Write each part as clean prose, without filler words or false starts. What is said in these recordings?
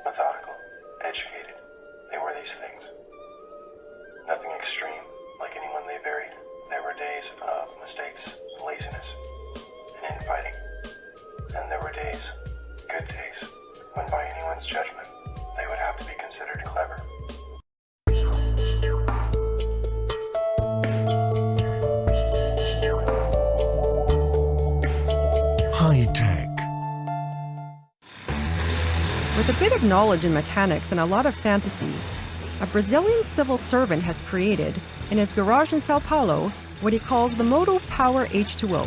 methodical, educated. They were these things. Nothing extreme, like anyone they buried. There were days of mistakes, laziness, and infighting. And there were days, good days, when by anyone's judgment, they would have to be considered clever. High tech. With a bit of knowledge in mechanics and a lot of fantasy, a Brazilian civil servant has created, in his garage in Sao Paulo, what he calls the Moto H20.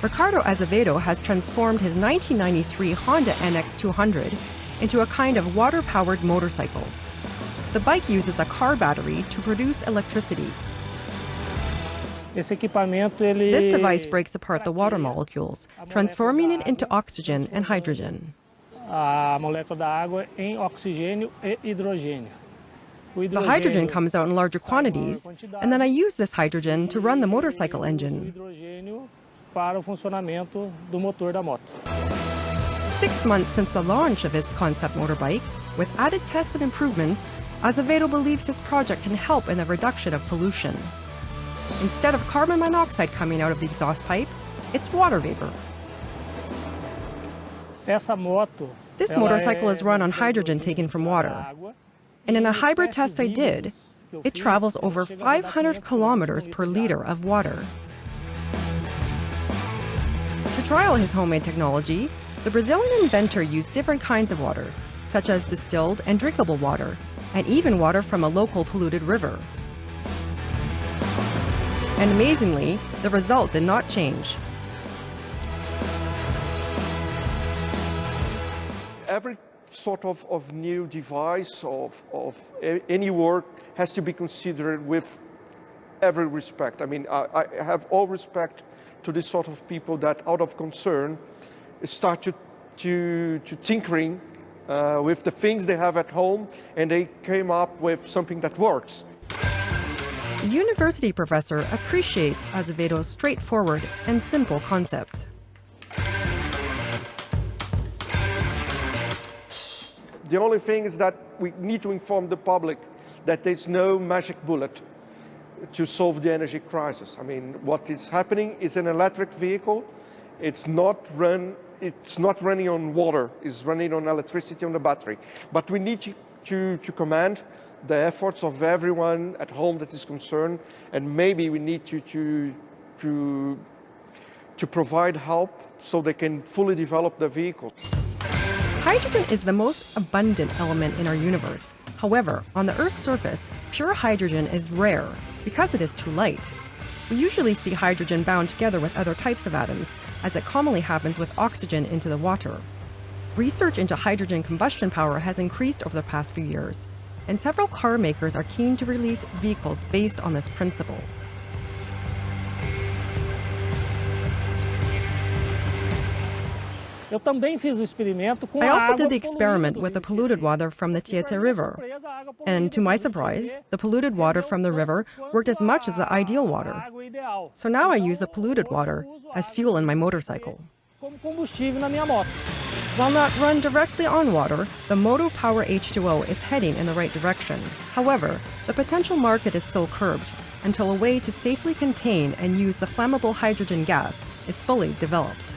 Ricardo Azevedo has transformed his 1993 Honda NX200 into a kind of water-powered motorcycle. The bike uses a car battery to produce electricity. This device breaks apart the water molecules, transforming it into oxygen and hydrogen. The hydrogen comes out in larger quantities, and then I use this hydrogen to run the motorcycle engine. 6 months since the launch of his concept motorbike, with added tests and improvements, Azevedo believes his project can help in the reduction of pollution. Instead of carbon monoxide coming out of the exhaust pipe, it's water vapor. This motorcycle is run on hydrogen taken from water. And in a hybrid test I did, it travels over 500 kilometers per liter of water. To trial his homemade technology, the Brazilian inventor used different kinds of water, such as distilled and drinkable water, and even water from a local polluted river. And amazingly, the result did not change. Every sort of new device, of any work, has to be considered with every respect. I mean, I have all respect to this sort of people that, out of concern, start to tinkering with the things they have at home, and they came up with something that works. The university professor appreciates Azevedo's straightforward and simple concept. The only thing is that we need to inform the public that there's no magic bullet to solve the energy crisis. I mean, what is happening is an electric vehicle. It's not running on water. It's running on electricity on the battery. But we need to command the efforts of everyone at home that is concerned, and maybe we need to provide help so they can fully develop the vehicle. Hydrogen is the most abundant element in our universe. However, on the Earth's surface, pure hydrogen is rare because it is too light. We usually see hydrogen bound together with other types of atoms, as it commonly happens with oxygen into the water. Research into hydrogen combustion power has increased over the past few years, and several car makers are keen to release vehicles based on this principle. I also did the experiment with the polluted water from the Tietê River. And to my surprise, the polluted water from the river worked as much as the ideal water. So now I use the polluted water as fuel in my motorcycle. While not run directly on water, the Moto H20 is heading in the right direction. However, the potential market is still curbed until a way to safely contain and use the flammable hydrogen gas is fully developed.